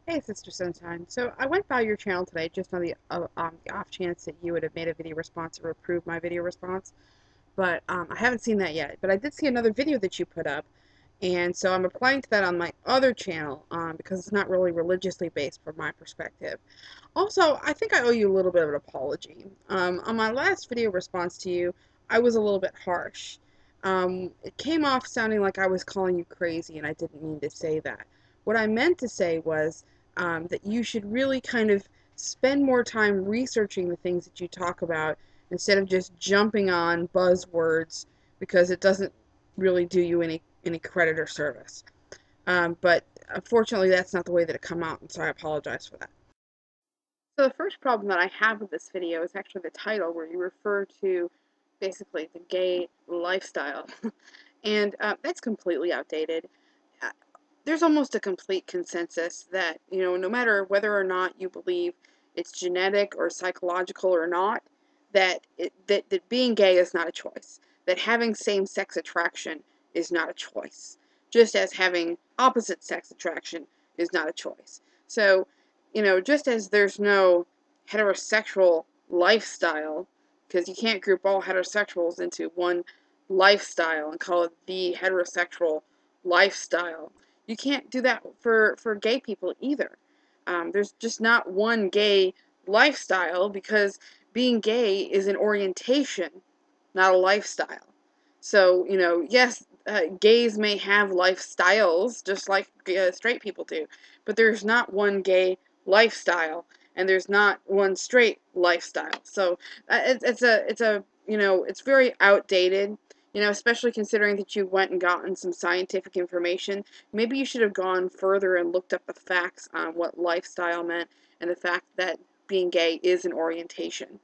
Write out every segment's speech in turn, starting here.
Hey, Sister Sunshine. So I went by your channel today just on the off chance that you would have made a video response or approved my video response, but I haven't seen that yet. But I did see another video that you put up, and so I'm applying to that on my other channel because it's not really religiously based from my perspective. Also, I think I owe you a little bit of an apology. On my last video response to you, I was a little bit harsh. It came off sounding like I was calling you crazy, and I didn't mean to say that. What I meant to say was that you should really kind of spend more time researching the things that you talk about instead of just jumping on buzzwords because it doesn't really do you any credit or service. But unfortunately, that's not the way that it come out, and so I apologize for that. So the first problem that I have with this video is actually the title, where you refer to basically the gay lifestyle, and that's completely outdated. Uh, There's almost a complete consensus that, no matter whether or not you believe it's genetic or psychological or not, that being gay is not a choice. That having same-sex attraction is not a choice. Just as having opposite-sex attraction is not a choice. So, just as there's no heterosexual lifestyle, because you can't group all heterosexuals into one lifestyle and call it the heterosexual lifestyle, you can't do that for gay people either. There's just not one gay lifestyle because being gay is an orientation, not a lifestyle. So, yes, gays may have lifestyles just like straight people do, but there's not one gay lifestyle and there's not one straight lifestyle. So it's very outdated. Especially considering that you went and gotten some scientific information. Maybe you should have gone further and looked up the facts on what lifestyle meant and the fact that being gay is an orientation.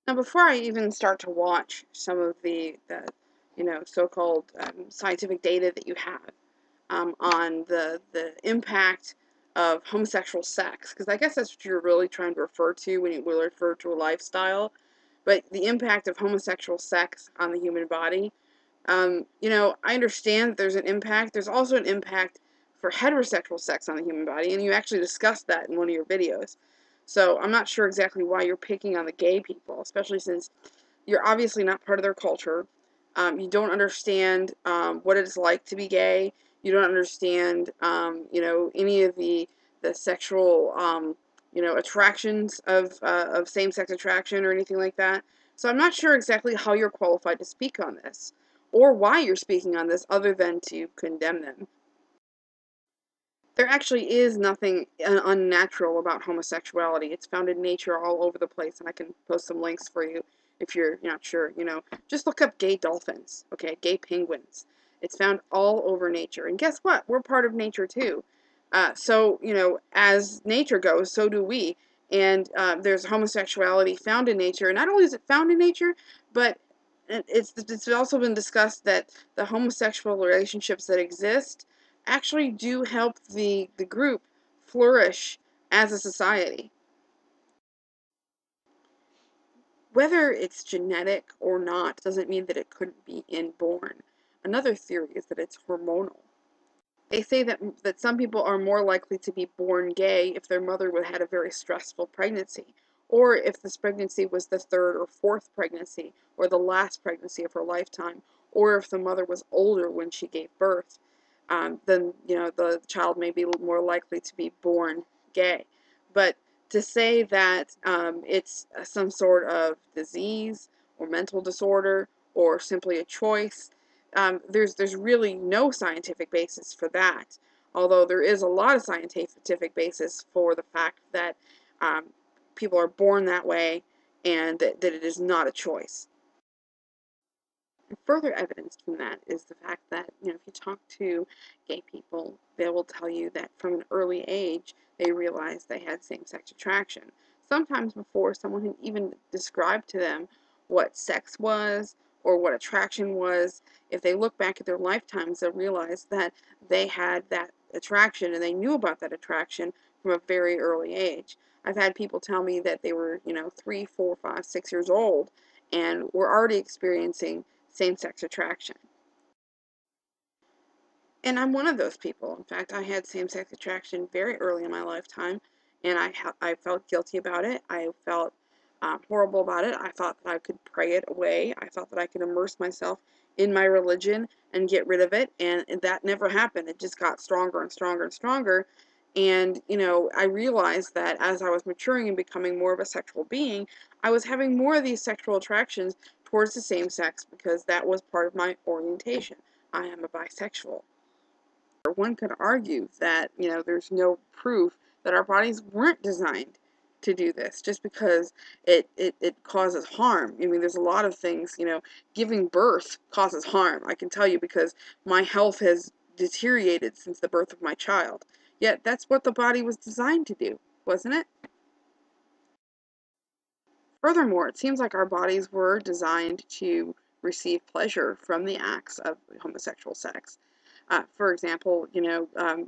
Now, before I even start to watch some of the so-called scientific data that you have on the impact of homosexual sex, because I guess that's what you're really trying to refer to when you refer to a lifestyle, but the impact of homosexual sex on the human body. I understand that there's an impact. There's also an impact for heterosexual sex on the human body, and you actually discussed that in one of your videos. So I'm not sure exactly why you're picking on the gay people, especially since you're obviously not part of their culture. You don't understand what it's like to be gay. You don't understand, any of the sexual, attractions of same-sex attraction or anything like that. So I'm not sure exactly how you're qualified to speak on this, or why you're speaking on this, other than to condemn them. There actually is nothing unnatural about homosexuality. It's found in nature all over the place, and I can post some links for you if you're not sure. Just look up gay dolphins, okay, gay penguins. It's found all over nature. And guess what? We're part of nature too. So, as nature goes, so do we. And there's homosexuality found in nature. And not only is it found in nature, but it's also been discussed that the homosexual relationships that exist actually do help the group flourish as a society. Whether it's genetic or not doesn't mean that it couldn't be inborn. Another theory is that it's hormonal. They say that some people are more likely to be born gay if their mother had a very stressful pregnancy, or if this pregnancy was the third or fourth pregnancy, or the last pregnancy of her lifetime, or if the mother was older when she gave birth. Then the child may be more likely to be born gay. But to say that it's some sort of disease or mental disorder or simply a choice, there's really no scientific basis for that. Although there is a lot of scientific basis for the fact that um, people are born that way and that it is not a choice. Further evidence from that is the fact that, if you talk to gay people, they will tell you that from an early age, they realized they had same-sex attraction. Sometimes before someone had even described to them what sex was or what attraction was. If they look back at their lifetimes, they'll realize that they had that attraction and they knew about that attraction from a very early age. I've had people tell me that they were, 3, 4, 5, 6 years old and were already experiencing same-sex attraction. And I'm one of those people. In fact, I had same-sex attraction very early in my lifetime, and I felt guilty about it. I felt horrible about it. I thought that I could pray it away. I thought that I could immerse myself in my religion and get rid of it, and that never happened. It just got stronger and stronger and stronger. And, I realized that as I was maturing and becoming more of a sexual being, I was having more of these sexual attractions towards the same sex because that was part of my orientation. I am a bisexual. One could argue that, there's no proof that our bodies weren't designed to do this just because it causes harm. I mean, there's a lot of things, giving birth causes harm. I can tell you because my health has deteriorated since the birth of my child. Yet that's what the body was designed to do, wasn't it? Furthermore, it seems like our bodies were designed to receive pleasure from the acts of homosexual sex. For example,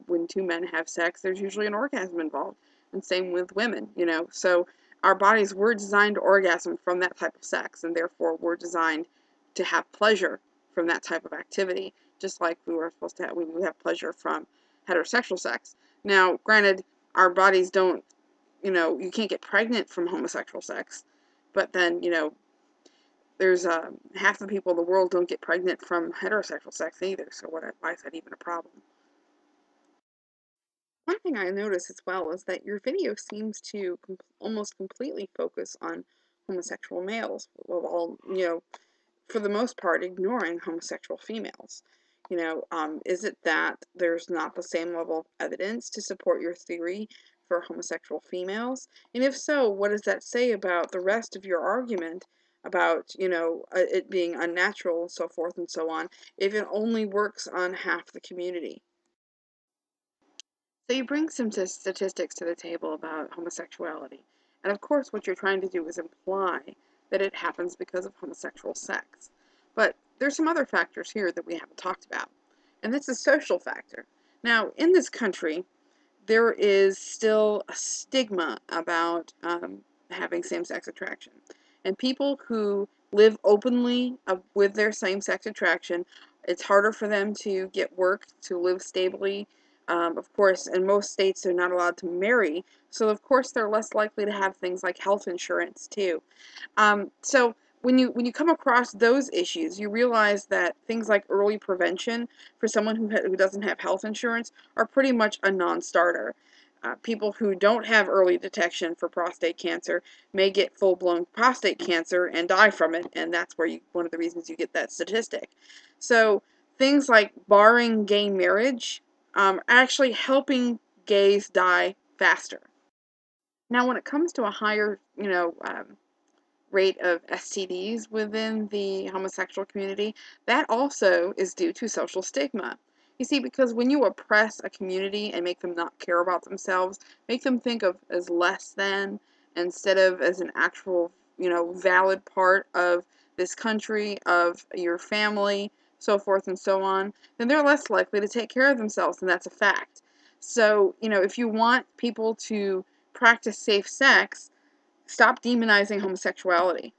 when two men have sex, there's usually an orgasm involved, and same with women. So our bodies were designed to orgasm from that type of sex, and therefore we're designed to have pleasure from that type of activity, just like we were supposed to have, we would have pleasure from heterosexual sex. Now, granted, our bodies don't, you can't get pregnant from homosexual sex, but then, there's half the people in the world don't get pregnant from heterosexual sex either, so why is that even a problem? One thing I notice as well is that your video seems to almost completely focus on homosexual males, while, for the most part, ignoring homosexual females. Is it that there's not the same level of evidence to support your theory for homosexual females? And if so, what does that say about the rest of your argument about, it being unnatural and so forth and so on, if it only works on half the community? So you bring some statistics to the table about homosexuality. And of course, what you're trying to do is imply that it happens because of homosexual sex. But there's some other factors here that we haven't talked about. And that's a social factor. Now, in this country, there is still a stigma about having same-sex attraction. And people who live openly with their same-sex attraction, it's harder for them to get work, to live stably. Of course, in most states, they're not allowed to marry. So, of course, they're less likely to have things like health insurance, too. So when you come across those issues, you realize that things like early prevention for someone who doesn't have health insurance are pretty much a non-starter. People who don't have early detection for prostate cancer may get full-blown prostate cancer and die from it, and that's where one of the reasons you get that statistic. So things like barring gay marriage are actually helping gays die faster. Now, when it comes to a higher, rate of STDs within the homosexual community, that also is due to social stigma. You see, because when you oppress a community and make them not care about themselves, make them think of as less than instead of as an actual, valid part of this country, of your family, so forth and so on, then they're less likely to take care of themselves, and that's a fact. So, if you want people to practice safe sex, stop demonizing homosexuality.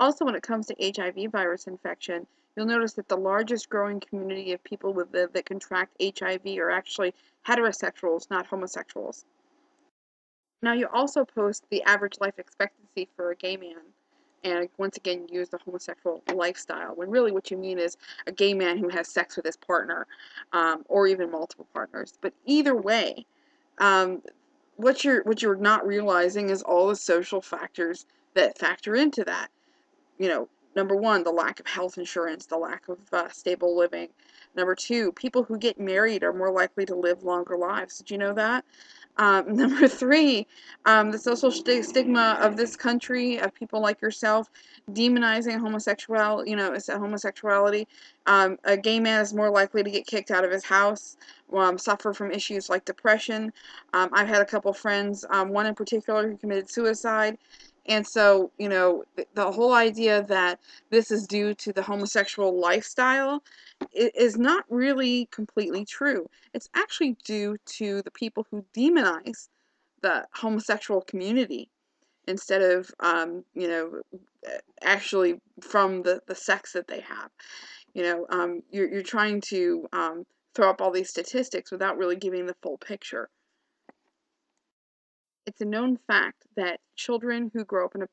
Also, when it comes to HIV virus infection, you'll notice that the largest growing community of people that contract HIV are actually heterosexuals, not homosexuals. Now, you also post the average life expectancy for a gay man, and once again, you use the homosexual lifestyle, when really what you mean is a gay man who has sex with his partner, or even multiple partners. But either way, um, what you're not realizing is all the social factors that factor into that. Number one, the lack of health insurance, the lack of stable living. Number two, people who get married are more likely to live longer lives. Did you know that? Number three, the social stigma of this country, of people like yourself, demonizing homosexuality. A gay man is more likely to get kicked out of his house, suffer from issues like depression. I've had a couple friends, one in particular who committed suicide. And so, the whole idea that this is due to the homosexual lifestyle is not really completely true. It's actually due to the people who demonize the homosexual community instead of, actually from the sex that they have. You're trying to throw up all these statistics without really giving the full picture. It's a known fact that children who grow up in a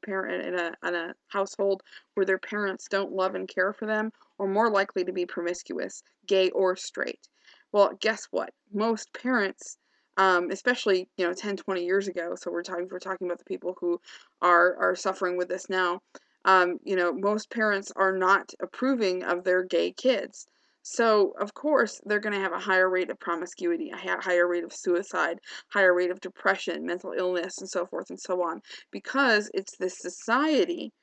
household where their parents don't love and care for them are more likely to be promiscuous, gay or straight. Well, guess what? Most parents, especially 10, 20 years ago, so we're talking about the people who are suffering with this now. Most parents are not approving of their gay kids. So, of course, they're going to have a higher rate of promiscuity, a higher rate of suicide, higher rate of depression, mental illness, and so forth and so on, because it's this society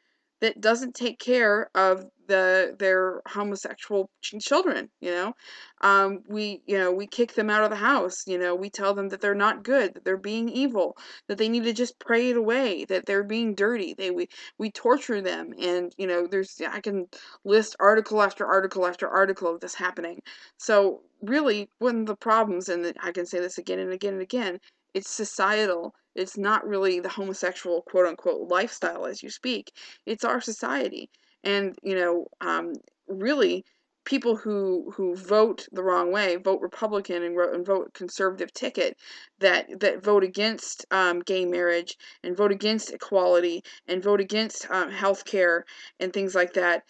that doesn't take care of their homosexual children. We kick them out of the house. We tell them that they're not good, that they're being evil, that they need to just pray it away, that they're being dirty. We torture them, and I can list article after article after article of this happening. So really, one of the problems, and I can say this again and again and again, it's societal. It's not really the homosexual quote unquote lifestyle as you speak. It's our society. And, really, people who vote the wrong way, vote Republican and vote conservative ticket, that vote against gay marriage and vote against equality and vote against health care and things like that,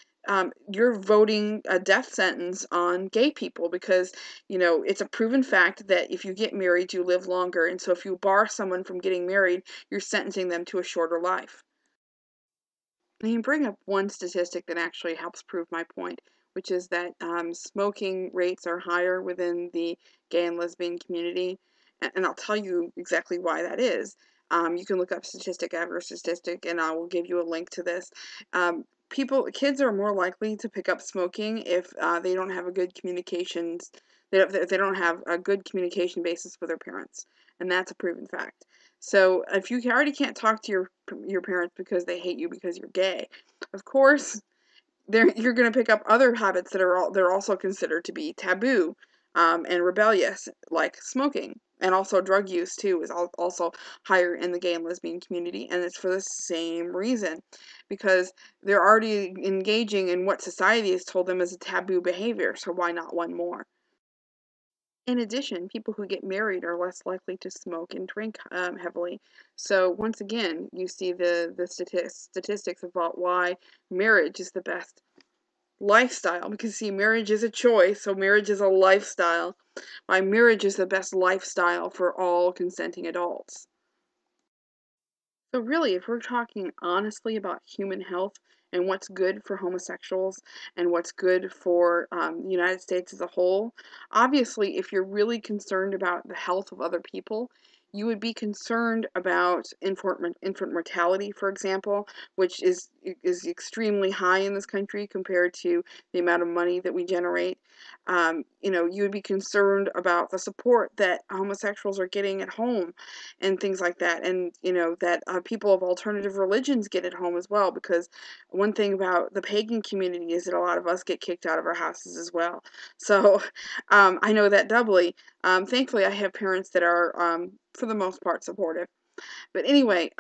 you're voting a death sentence on gay people because, it's a proven fact that if you get married, you live longer. And so if you bar someone from getting married, you're sentencing them to a shorter life. I can bring up one statistic that actually helps prove my point, which is that smoking rates are higher within the gay and lesbian community. And I'll tell you exactly why that is. You can look up statistic after statistic, and I will give you a link to this. Kids are more likely to pick up smoking if they don't have a good communications, they don't have a good communication basis with their parents, and that's a proven fact. So if you already can't talk to your parents because they hate you because you're gay, of course you're going to pick up other habits that they're also considered to be taboo and rebellious, like smoking. And also drug use too is also higher in the gay and lesbian community, and it's for the same reason, because they're already engaging in what society has told them is a taboo behavior. So why not one more? In addition, people who get married are less likely to smoke and drink heavily. So once again, you see the statistics about why marriage is the best lifestyle. Because see, marriage is a choice, so marriage is a lifestyle. Why marriage is the best lifestyle for all consenting adults. So really, if we're talking honestly about human health and what's good for homosexuals and what's good for the United States as a whole, obviously, if you're really concerned about the health of other people, you would be concerned about infant mortality, for example, which is extremely high in this country compared to the amount of money that we generate. You would be concerned about the support that homosexuals are getting at home and things like that, and that people of alternative religions get at home as well, because one thing about the pagan community is that a lot of us get kicked out of our houses as well. So I know that doubly. Thankfully, I have parents that are for the most part supportive. But anyway,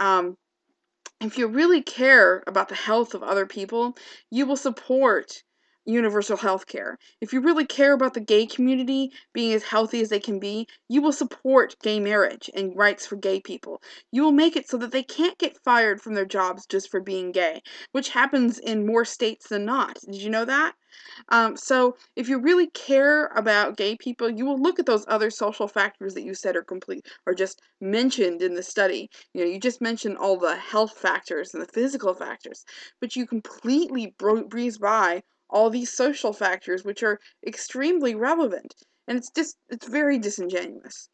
if you really care about the health of other people, you will support universal health care. If you really care about the gay community being as healthy as they can be, you will support gay marriage and rights for gay people. You will make it so that they can't get fired from their jobs just for being gay, which happens in more states than not. Did you know that? So if you really care about gay people, you will look at those other social factors that you said are complete or just mentioned in the study. You just mentioned all the health factors and the physical factors, but you completely breeze by all these social factors, which are extremely relevant. And it's very disingenuous.